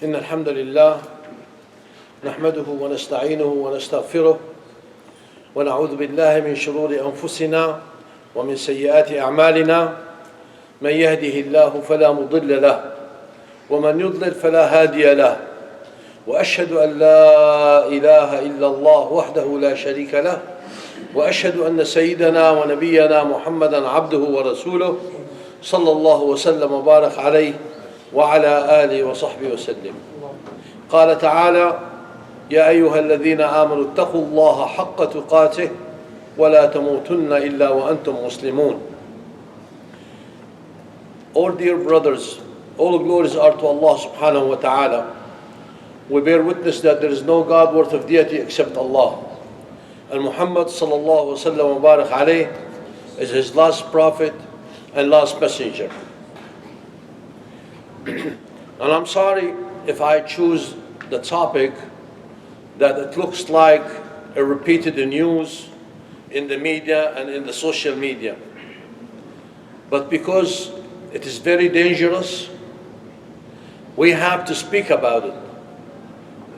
إن الحمد لله نحمده ونستعينه ونستغفره ونعوذ بالله من شرور أنفسنا ومن سيئات أعمالنا من يهده الله فلا مضل له ومن يضلل فلا هادي له وأشهد أن لا إله إلا الله وحده لا شريك له وأشهد أن سيدنا ونبينا محمدا عبده ورسوله صلى الله وسلم وبارك عليه وعلى آله وصحبه وسلم. قال تعالى: يا أيها الذين آمنوا اتقوا الله حق تقاته ولا تموتن إلا وأنتم مسلمون. All dear brothers, all glories are to Allah subhanahu wa ta'ala. We bear witness that there is no God worth of deity except Allah. And Muhammad sallallahu wa sallam wa barak alayh is his last prophet and last messenger. And I'm sorry if I choose the topic that it looks like a repeated news in the media and in the social media. But because it is very dangerous, we have to speak about it.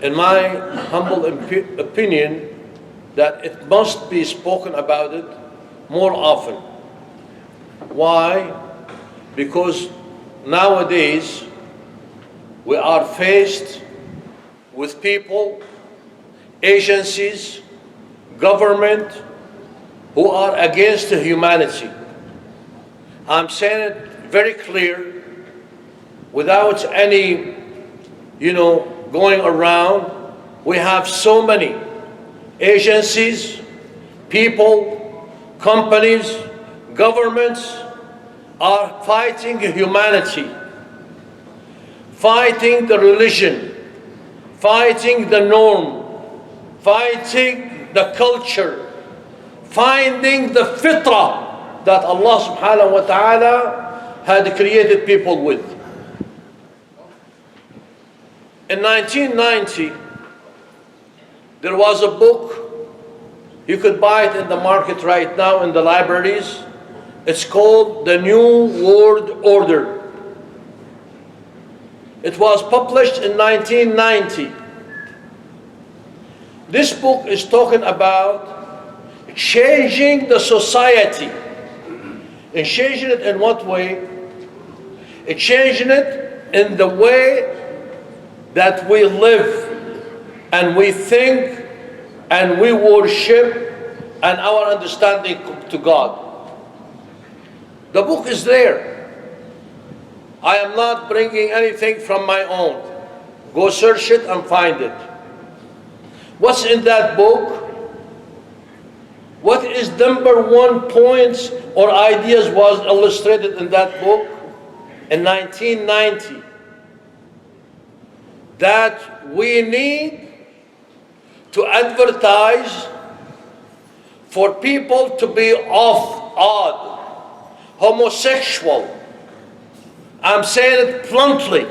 In my humble opinion, that it must be spoken about it more often. Why? Because nowadays we are faced with people, agencies, government who are against humanity. I'm saying it very clear, without any, going around. We have so many agencies, people, companies, governments are fighting humanity, fighting the religion, fighting the norm, fighting the culture, finding the fitrah that Allah subhanahu wa ta'ala had created people with. In 1990, there was a book, you could buy it in the market right now in the libraries. It's called The New World Order. It was published in 1990. This book is talking about changing the society. And changing it in what way? Changing it in the way that we live and we think and we worship and our understanding to God. The book is there. I am not bringing anything from my own. Go search it and find it. What's in that book? What is number one points or ideas was illustrated in that book in 1990? That we need to advertise for people to be odd, homosexual. I'm saying it bluntly.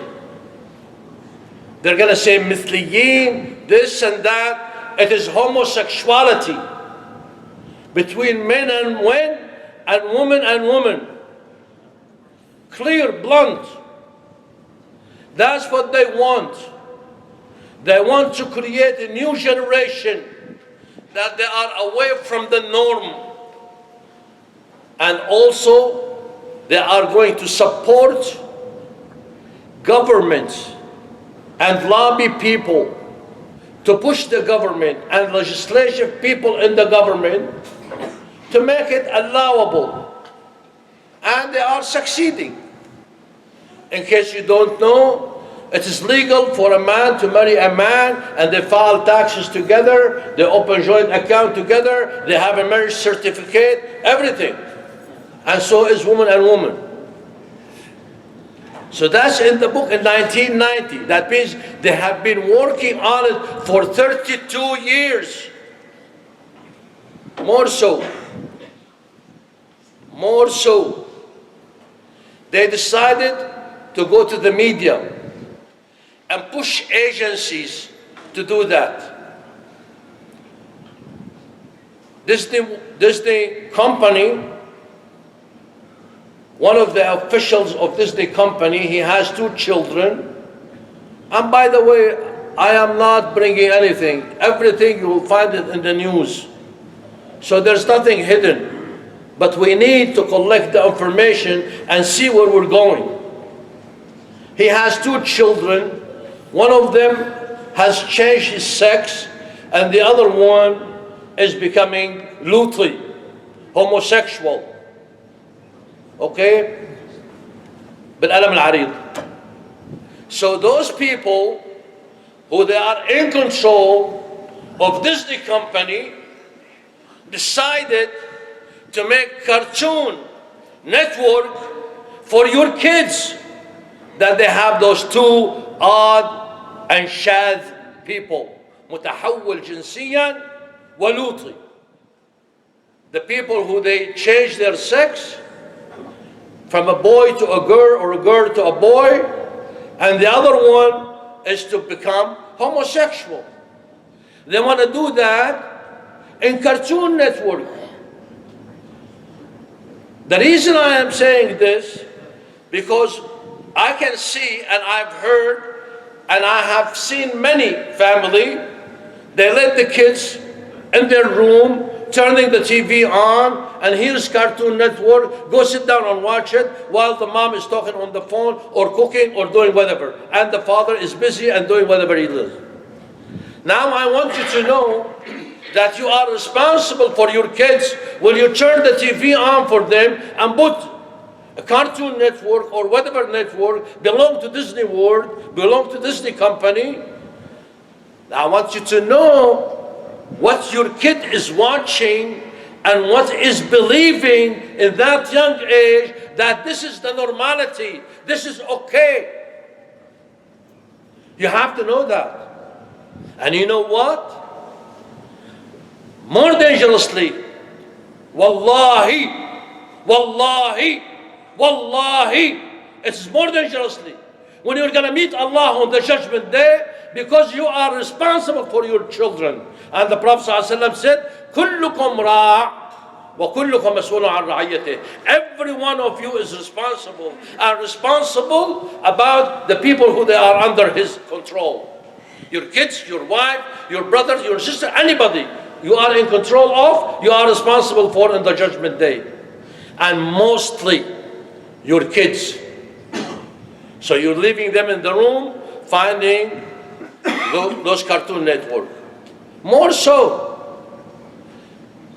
They're going to say mithliyin, this and that. It is homosexuality between men and men and women and women. Clear, blunt. That's what they want. They want to create a new generation that they are away from the norm. And also, they are going to support governments and lobby people to push the government and legislative people in the government to make it allowable. And they are succeeding. In case you don't know, it is legal for a man to marry a man, and they file taxes together, they open joint account together, they have a marriage certificate, everything. And so is woman and woman. So that's in the book in 1990. That means they have been working on it for 32 years. More so. More so. They decided to go to the media and push agencies to do that. Disney company, one of the officials of Disney company, he has 2 children, And by the way, I am not bringing anything. Everything you will find it in the news. So there's nothing hidden. But we need to collect the information and see where we're going. He has 2 children. One of them has changed his sex, and the other one is becoming Luthi, homosexual. Okay? بالقلم العريض. So those people who they are in control of Disney company decided to make cartoon network for your kids, that they have those 2 odd and shadh people, متحول جنسيا ولوطي. The people who they change their sex from a boy to a girl or a girl to a boy, and the other one is to become homosexual. They want to do that in Cartoon Network. The reason I am saying this, because I can see and I've heard and I have seen many family, they let the kids in their room, turning the TV on, and here's Cartoon Network, go sit down and watch it while the mom is talking on the phone or cooking or doing whatever, and the father is busy and doing whatever he does. Now I want you to know that you are responsible for your kids. When you turn the TV on for them and put a Cartoon Network or whatever network belong to Disney World, belong to Disney company, I want you to know what your kid is watching and what is believing in that young age, that this is the normality, this is okay. You have to know that. And you know what? More dangerously, wallahi, wallahi, wallahi, it's more dangerously when you're going to meet Allah on the judgment day, because you are responsible for your children. And the Prophet ﷺ said, كُلُّكُمْ رَاعٍ وَكُلُّكُمْ مَسْئُولٌ عَنْ رَعِيَّتِهِ. Every one of you is responsible, and responsible about the people who they are under his control. Your kids, your wife, your brother, your sister, anybody you are in control of, you are responsible for in the judgment day. And mostly your kids. So you're leaving them in the room, finding those Cartoon Network. More so,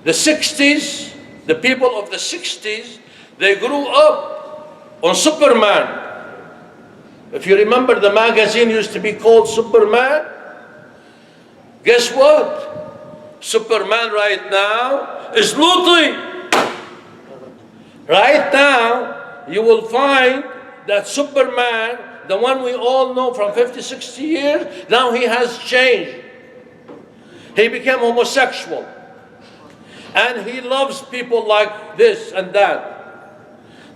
the 60s, the people of the 60s, they grew up on Superman. If you remember, the magazine used to be called Superman. Guess what? Superman right now is Luthi. Right now, you will find that Superman, the one we all know from 50, 60 years, now he has changed. He became homosexual. And he loves people like this and that.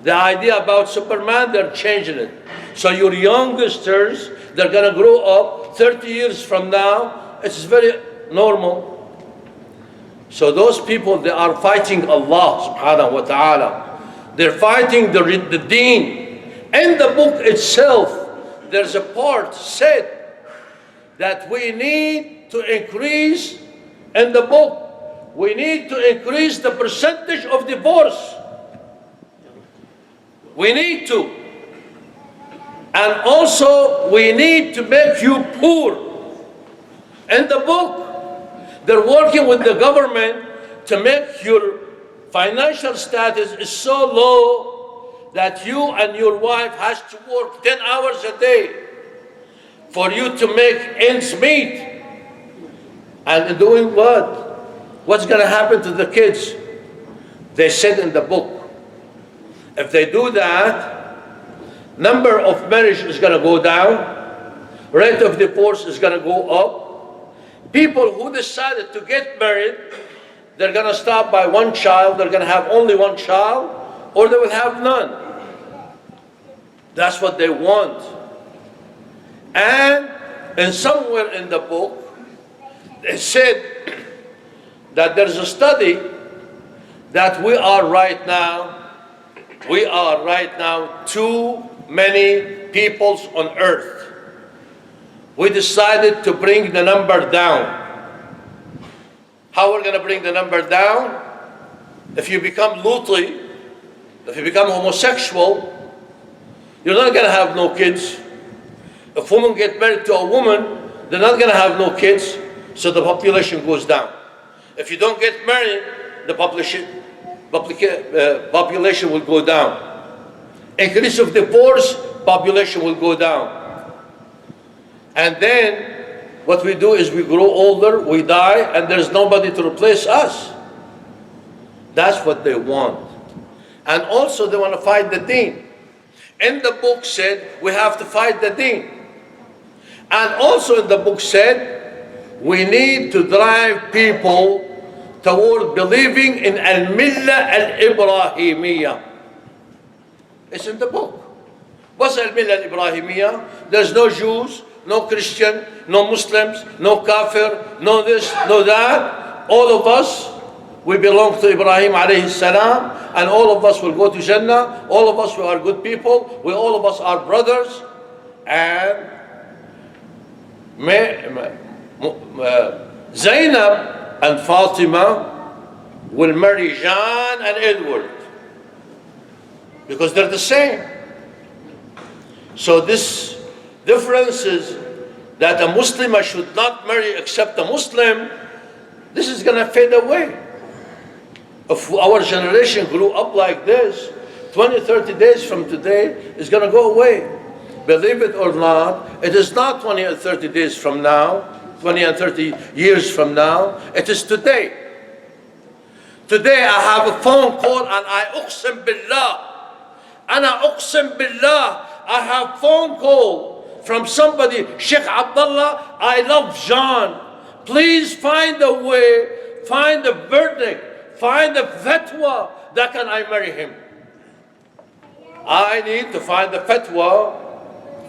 The idea about Superman, they're changing it. So your youngsters, they're going to grow up 30 years from now. It's very normal. So those people, they are fighting Allah subhanahu wa ta'ala. They're fighting the deen. In the book itself, there's a part said that we need to increase, in the book, we need to increase the percentage of divorce. We need to. And also, we need to make you poor. In the book, they're working with the government to make your financial status is so low that you and your wife has to work 10 hours a day for you to make ends meet. And doing what? What's going to happen to the kids? They said in the book, if they do that, number of marriage is going to go down, rate of divorce is going to go up. People who decided to get married, they're going to stop by one child, they're going to have only one child, or they will have none. That's what they want. And in somewhere in the book, they said that there's a study that we are right now too many peoples on earth. we decided to bring the number down. How we're going to bring the number down? If you become luti, if you become homosexual, you're not going to have no kids. If women get married to a woman, they're not going to have no kids, so the population goes down. If you don't get married, the population will go down. Increase of divorce, population will go down. And then what we do is we grow older, we die, and there's nobody to replace us. That's what they want. And also they want to fight the deen. In the book said, we have to fight the deen. And also in the book said, we need to drive people toward believing in al-millah al-Ibrahimiyya. It's in the book. What's al-millah al-Ibrahimiyya? There's no Jews, no Christian, no Muslims, no Kafir, no this, no that. All of us, we belong to Ibrahim alayhi salam, and all of us will go to Jannah. All of us, we are good people. All of us are brothers. And Zainab and Fatima will marry John and Edward because they're the same. So this difference is that a Muslim should not marry except a Muslim. This is going to fade away. If our generation grew up like this, 20, 30 days from today is going to go away. Believe it or not, it is not 20 or 30 days from now, 20 and 30 years from now. It is today. Today I have a phone call and I uqsim billah. Ana uqsim billah. I have phone call from somebody, Sheikh Abdullah, I love John. Please find a way, find a verdict, find a fatwa that can I marry him. I need to find a fatwa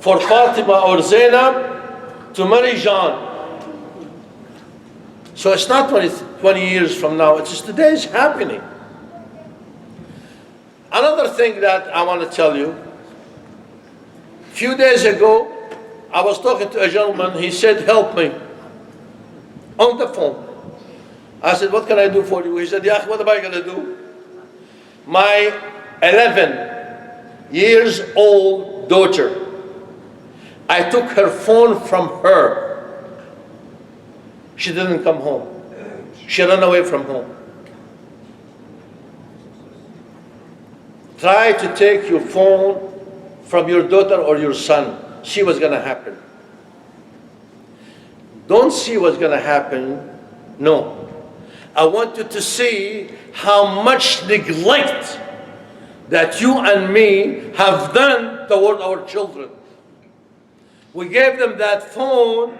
for Fatima or Zainab to marry John. So it's not 20 years from now, it's just today it's happening. Another thing that I want to tell you, a few days ago, I was talking to a gentleman, he said, help me, on the phone. I said, what can I do for you? He said, yeah, what am I going to do? My 11 years old daughter, I took her phone from her. She didn't come home. She ran away from home. Try to take your phone from your daughter or your son. See what's going to happen. Don't see what's going to happen. No. I want you to see how much neglect that you and me have done toward our children. We gave them that phone.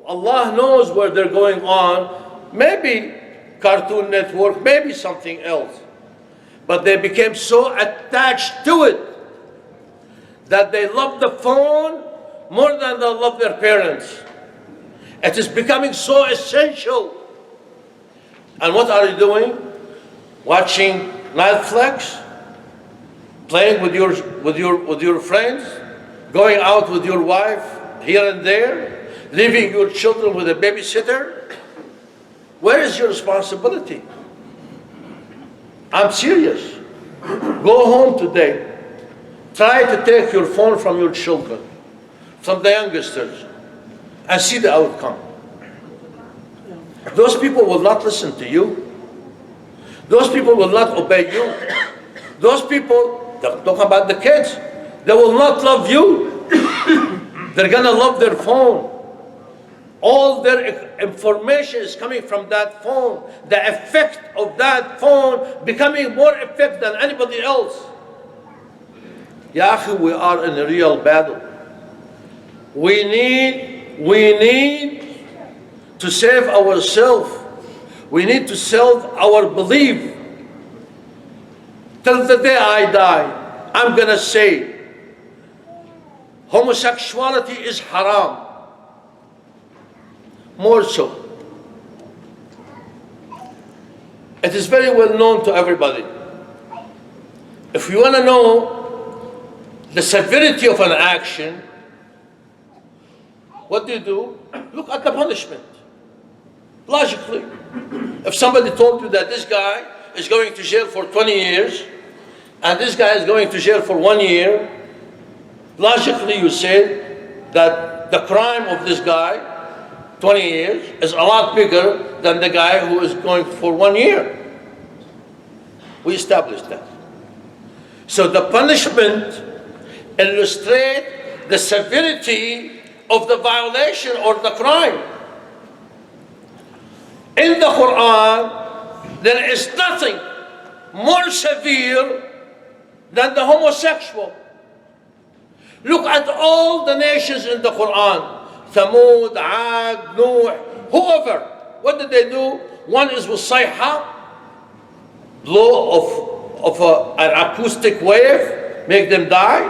Allah knows where they're going on. Maybe Cartoon Network, maybe something else. But they became so attached to it that they love the phone more than they love their parents. It is becoming so essential. And what are you doing? Watching Netflix, playing with your friends, going out with your wife here and there, leaving your children with a babysitter. Where is your responsibility? I'm serious. Go home today. Try to take your phone from your children, from the youngsters, and see the outcome. Those people will not listen to you. Those people will not obey you. Those people, talk about the kids, they will not love you. They're gonna love their phone. All their information is coming from that phone. The effect of that phone becoming more effect than anybody else. Ya akhi, we are in a real battle. We need to save ourselves. We need to save our belief. Till the day I die, I'm gonna say, homosexuality is haram. More so. It is very well known to everybody. If you want to know the severity of an action, what do? Look at the punishment. Logically, if somebody told you that this guy is going to jail for 20 years, and this guy is going to jail for 1 year, logically you say that the crime of this guy, 20 years, is a lot bigger than the guy who is going for 1 year. We established that. So the punishment illustrates the severity of the violation or the crime. In the Quran, there is nothing more severe than the homosexual. Look at all the nations in the Quran. Thamud, Ad, Nuh, whoever. What did they do? One is with sayha, blow of an acoustic wave, make them die.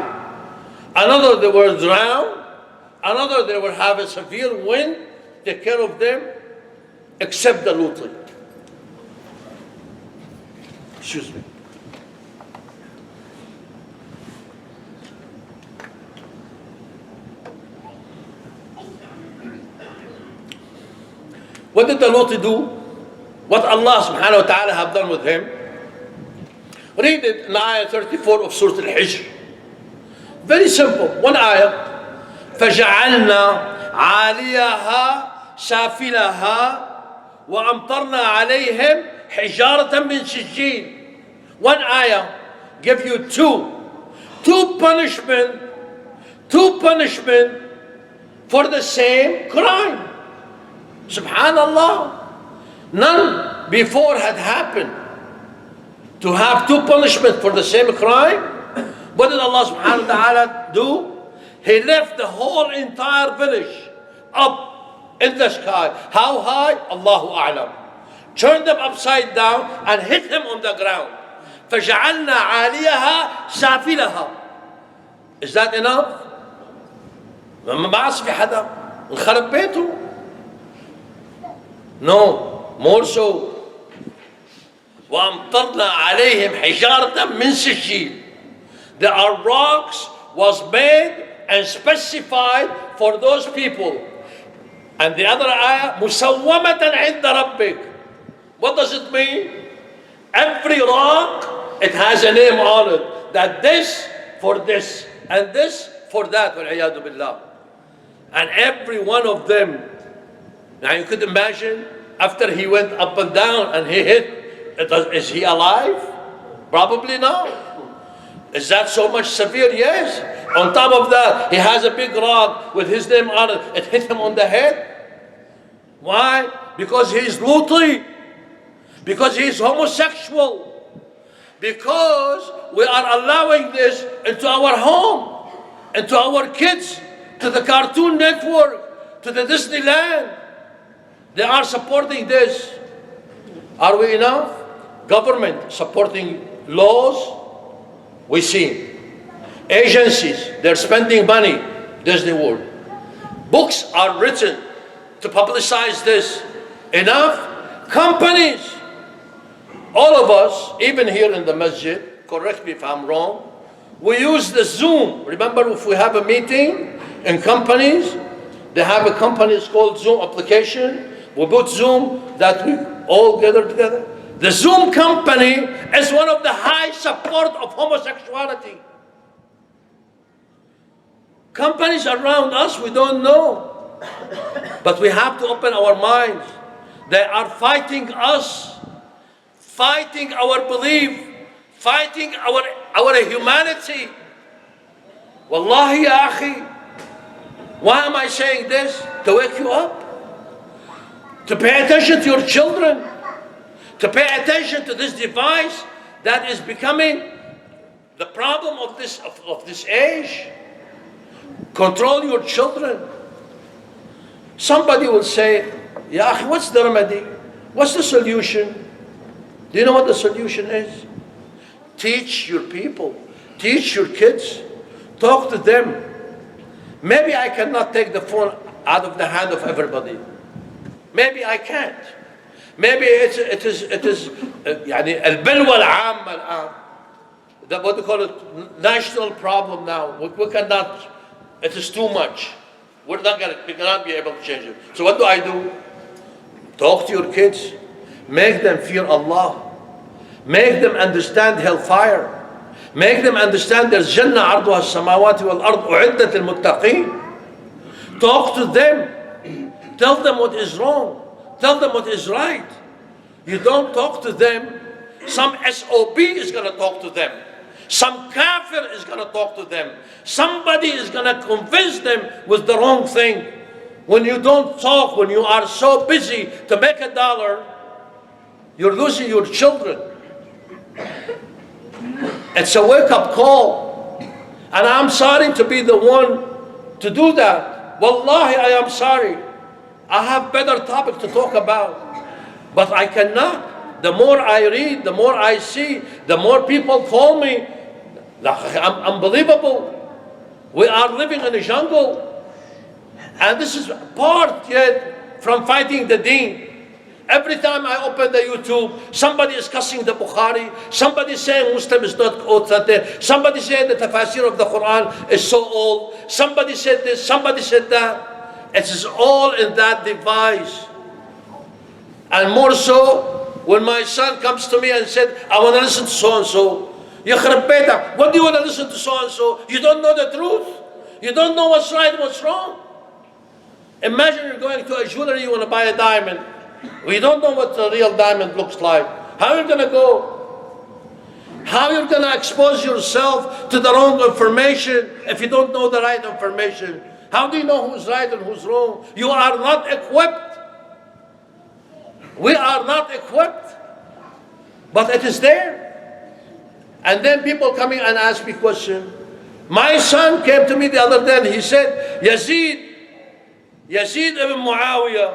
Another, they were drowned. Another, they will have a severe wind, take care of them, except the Lut. Excuse me. What did the Lut do? What Allah subhanahu wa ta'ala have done with him? Read it in ayah 34 of Surah Al-Hijr. Very simple. One ayah. فَجَعَلْنَا عَالِيَهَا سَافِلَهَا وَأَمْطَرْنَا عَلَيْهِمْ حِجَارَةً مِّن سِجِّيلٍ. One ayah give you two punishment for the same crime. Subhanallah. None before had happened to have two punishments for the same crime. What did Allah subhanahu wa ta'ala do? He left the whole entire village up in the sky. How high? Allahu a'lam. Turned them upside down and hit him on the ground. فَجَعَلْنَا عَالِيَهَا سَافِلَهَا. Is that enough? ما بعرف في حدا انخرب بيته. No, more so. وَأَمْطَرْنَا عَلَيْهِمْ حِجَارَةً مِّن سِجِّيلٍ. There are rocks was made and specified for those people. And the other ayah, مُسَوَّمَةً عِنْدَ رَبِّكَ. What does it mean? Every rock, it has a name on it. That this for this, and this for that, وَالْعِيَاذُ بِاللَّهِ. And every one of them. Now you could imagine, after he went up and down and he hit, is he alive? Probably not. Is that so much severe? Yes. On top of that, he has a big rock with his name on it. It hit him on the head. Why? Because he's Luti. Because he's homosexual. Because we are allowing this into our home, into our kids, to the Cartoon Network, to the Disneyland. They are supporting this. Are we enough? Government supporting laws. We see. Agencies, they're spending money. Disney World. Books are written to publicize this. Enough? Companies. All of us, even here in the masjid, correct me if I'm wrong, we use the Zoom. Remember, if we have a meeting in companies, they have a company, it's called Zoom application. We put Zoom that we all gather together. The Zoom company is one of the high support of homosexuality. Companies around us, we don't know. But we have to open our minds. They are fighting us, fighting our belief, fighting our humanity. Wallahi ya akhi. Why am I saying this? To wake you up. To pay attention to your children. To pay attention to this device that is becoming the problem of this age. Control your children. Somebody will say, Ya akhi, what's the remedy? What's the solution? Do you know what the solution is? Teach your people. Teach your kids. Talk to them. Maybe I cannot take the phone out of the hand of everybody. Maybe I can't. Maybe it is يعني البلوى العامة الآن. What they call it, national problem now. We cannot. It is too much. We're not be able to change it. So what do? Talk to your kids. Make them fear Allah. Make them understand hellfire. Make them understand there's Jannah عرضها السماوات والأرض أعدت للمتقين. Talk to them. Tell them what is wrong. Tell them what is right. You don't talk to them. Some SOB is going to talk to them. Some kafir is going to talk to them. Somebody is going to convince them with the wrong thing. When you don't talk, when you are so busy to make a dollar, you're losing your children. It's a wake-up call. And I'm sorry to be the one to do that. Wallahi, I am sorry. I have better topic to talk about. But I cannot. The more I read, the more I see, the more people call me. Unbelievable. We are living in a jungle. And this is part yet from fighting the deen. Every time I open the YouTube, somebody is cussing the Bukhari, somebody is saying Muslim is not authentic, somebody said the tafsir of the Quran is so old, somebody said this, somebody said that. It is all in that device. And more so, when my son comes to me and said, I want to listen to so-and-so, يخرب بيتك, what do you want to listen to so-and-so? You don't know the truth. You don't know what's right and what's wrong. Imagine you're going to a jewelry, you want to buy a diamond. We don't know what the real diamond looks like. How are you going to go? How are you going to expose yourself to the wrong information if you don't know the right information? How do you know who's right and who's wrong? You are not equipped. We are not equipped. But it is there. And then people coming and ask me question. My son came to me the other day and he said, Yazid ibn Muawiyah,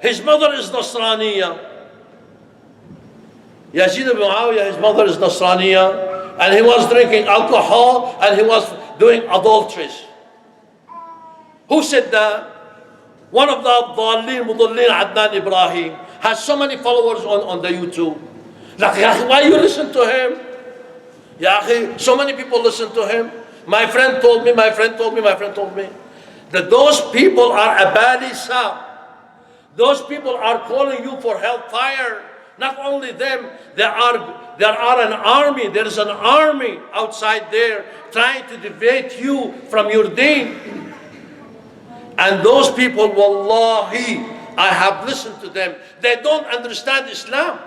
his mother is Nasraniya. Yazid ibn Muawiyah, his mother is Nasraniya, and he was drinking alcohol and he was doing adulteries. Who said that? One of the Dhalin Mudallin, Adnan Ibrahim, has so many followers on the YouTube. Like, why you listen to him? So many people listen to him. My friend told me that those people are abalisa. Those people are calling you for hellfire. Not only them, there are an army. There is an army outside there trying to deviate you from your deen. And those people, wallahi, I have listened to them. They don't understand Islam.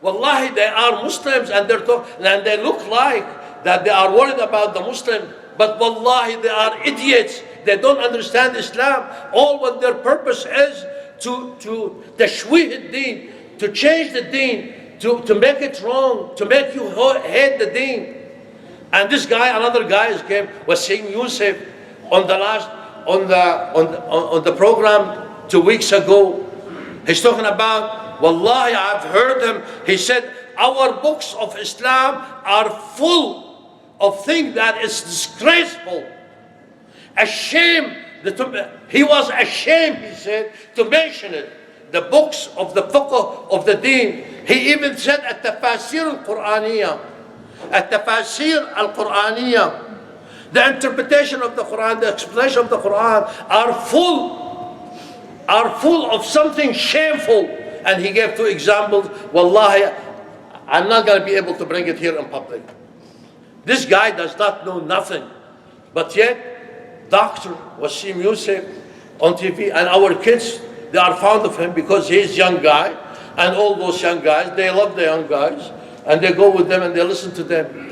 Wallahi, they are Muslims and they look like that they are worried about the Muslim. But wallahi, they are idiots. They don't understand Islam. All what their purpose is to tashweeh ad-deen, to change the deen, to make it wrong, to make you hate the deen. And this guy, another guy came, Wasim Youssef, on the program 2 weeks ago. He's talking about, wallahi, I've heard him. He said, our books of Islam are full of things that is disgraceful. Ashamed. He was ashamed, he said, to mention it. The books of the fiqh of the deen. He even said at-tafasir al-Qur'aniyah. At-tafasir al-Qur'aniyah. The interpretation of the Quran, the explanation of the Quran are full of something shameful. And he gave 2 examples. Wallahi, I'm not going to be able to bring it here in public. This guy does not know nothing. But yet, Dr. Wasim Youssef on TV, and our kids, they are fond of him because he's a young guy. And all those young guys, they love the young guys. And they go with them and they listen to them.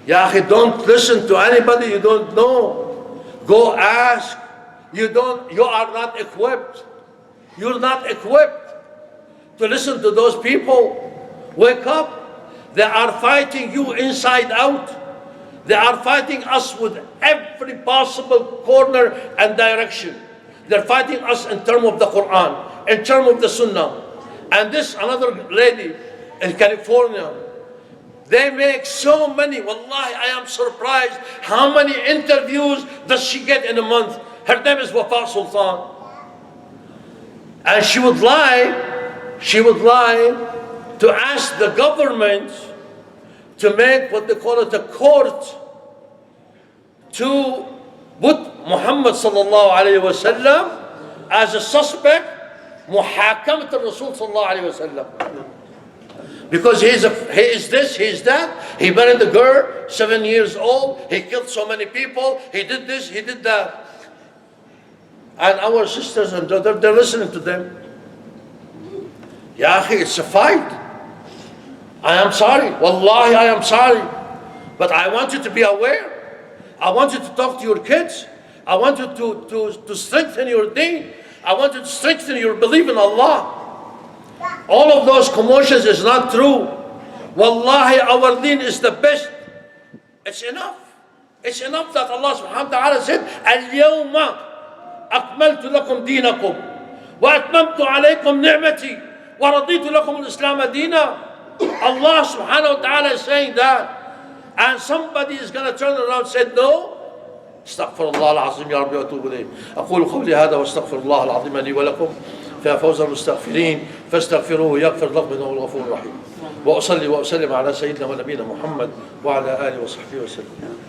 Ya akhi, don't listen to anybody you don't know. Go ask. You are not equipped. You're not equipped to listen to those people. Wake up. They are fighting you inside out. They are fighting us with every possible corner and direction. They're fighting us in terms of the Quran, in terms of the Sunnah. And this, another lady in California, they make so many, wallahi, I am surprised how many interviews does she get in a month. Her name is Wafa Sultan. And she would lie to ask the government to make what they call it a court to put Muhammad sallallahu alayhi wa sallam as a suspect, muhakamat al-Rasul sallallahu alayhi wa sallam. Because he is this, he is that. He married a girl, 7 years old. He killed so many people. He did this, he did that. And our sisters and daughters, they're listening to them. Ya akhi, it's a fight. I am sorry. Wallahi, I am sorry. But I want you to be aware. I want you to talk to your kids. I want you to strengthen your deen. I want you to strengthen your belief in Allah. All of those commotions is not true. Wallahi, our deen is the best. It's enough. It's enough that Allah subhanahu wa ta'ala said, اليوم أكملت لكم دينكم وأتممت عليكم نعمتي ورضيت لكم الإسلام دينا. Allah subhanahu wa ta'ala is saying that. And somebody is going to turn around and say, no. استغفر الله العظيم يا ربي واتوب اليه. اقول قولي هذا واستغفر الله العظيم لي ولكم. فيا فوز المستغفرين فاستغفروه يغفر لكم انه هو الغفور الرحيم. واصلي واسلم على سيدنا ونبينا محمد وعلى اله وصحبه وسلم.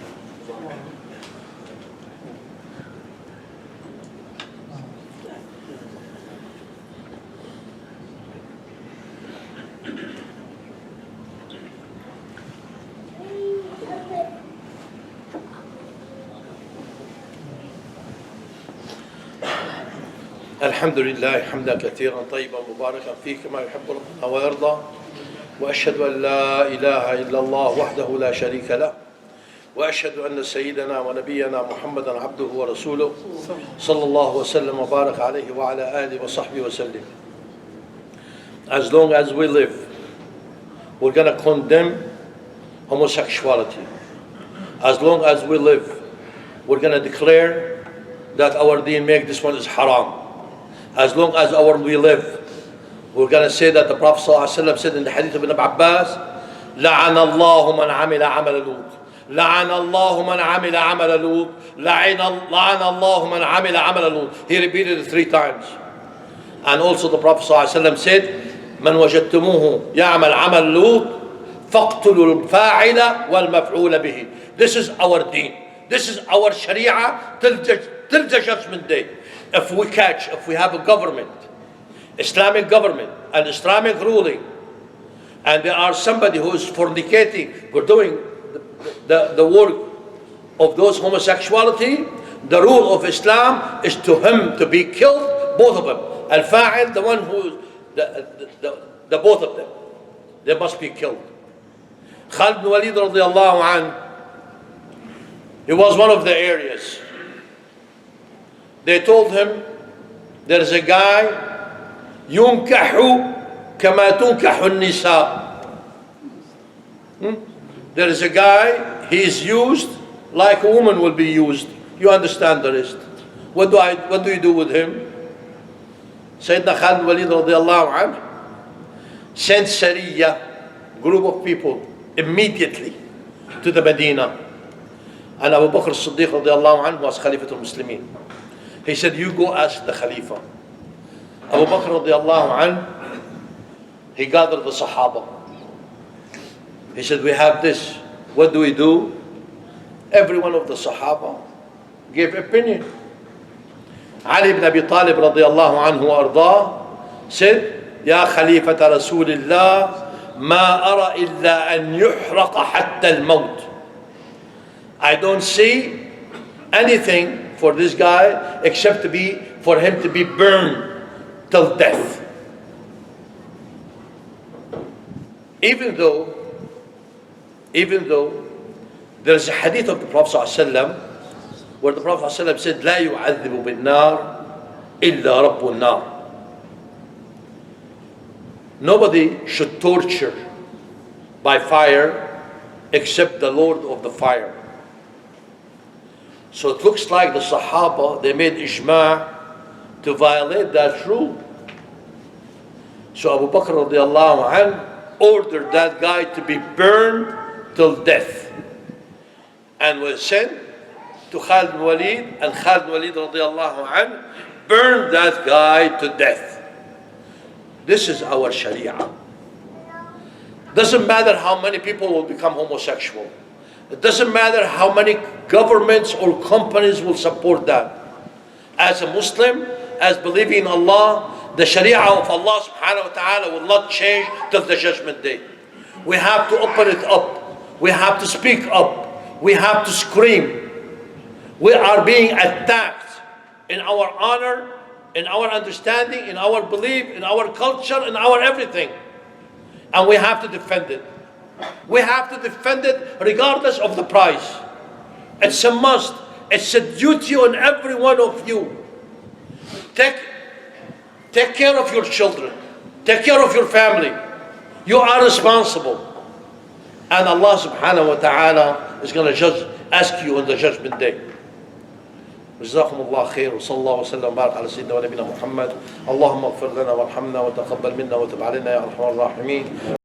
الحمد لله حمدا كثيرا طيبا مباركا فيه كما يحب ربنا ويرضى واشهد ان لا اله الا الله وحده لا شريك له واشهد ان سيدنا ونبينا محمدا عبده ورسوله صلى الله وسلم وبارك عليه وعلى اله وصحبه وسلم. As long as we live, we're going to condemn homosexuality. As long as we live, we're going to declare that our deen make this one is haram. As long as we live, we're going to say that the Prophet ﷺ said in the hadith of Ibn Abbas, لعن الله من عمل عمل لوط لعن الله من عمل عمل لوط لعن الله من عمل عمل لوط. He repeated it 3 times. And also the Prophet ﷺ said, من وجدتموه يعمل عمل لوط فاقتلوا الفاعل والمفعول به. This is our deen. This is our sharia till the judgment day. If we have a government, Islamic government, and Islamic ruling, and there are somebody who is fornicating, we're doing the work of those homosexuality, the rule of Islam is to him to be killed, both of them. Al-Fa'il, the one who, the both of them, they must be killed. Khalid bin Walid radiallahu anhu, he was one of the areas. They told him, there is a guy, يُنْكَحُ كَمَا تُنْكَحُ النِّسَاء. There is a guy, he is used like a woman will be used. You understand the rest. What do you do with him? Sayyidina Khalid Walid radiallahu anhu sent Sariya, group of people, immediately to the Medina. And Abu Bakr as-Siddiq radiallahu anhu was Khalifatul Muslimin. He said, you go ask the Khalifa. Abu Bakr radiallahu anhu, he gathered the Sahaba. He said, we have this. What do we do? Every one of the Sahaba gave opinion. Ali ibn Abi Talib radiallahu anhu ardah said, Ya Khalifata Rasulillah, ma ara illa an yuhraqa hatta al-maut. I don't see anything for this guy except for him to be burned till death. Even though there's a hadith of the Prophet ﷺ where the Prophet ﷺ said, لا يعذب بالنار إلا رب النار. Nobody should torture by fire except the Lord of the fire. So it looks like the Sahaba, they made ijma' to violate that rule. So Abu Bakr radiallahu anhu ordered that guy to be burned till death. And was sent to Khalid bin Walid, and Khalid bin Walid radiallahu anhu burned that guy to death. This is our Sharia. Doesn't matter how many people will become homosexual. It doesn't matter how many governments or companies will support that. As a Muslim, as believing in Allah, the Sharia of Allah subhanahu wa ta'ala will not change till the judgment day. We have to open it up. We have to speak up. We have to scream. We are being attacked in our honor, in our understanding, in our belief, in our culture, in our everything. And we have to defend it. We have to defend it regardless of the price. It's a must. It's a duty on every one of you. Take care of your children. Take care of your family. You are responsible. And Allah subhanahu wa ta'ala is going to ask you on the judgment day. جزاكم الله خير وصلى الله وسلم وبارك على سيدنا ونبينا محمد. اللهم اغفر لنا وارحمنا وتقبل منا وتب علينا يا ارحم الراحمين.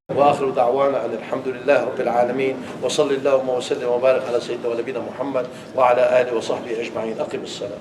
واخر دعوانا ان الحمد لله رب العالمين وصلى اللهم وسلم وبارك على سيدنا ونبينا محمد وعلى اله وصحبه اجمعين. اقم الصلاه.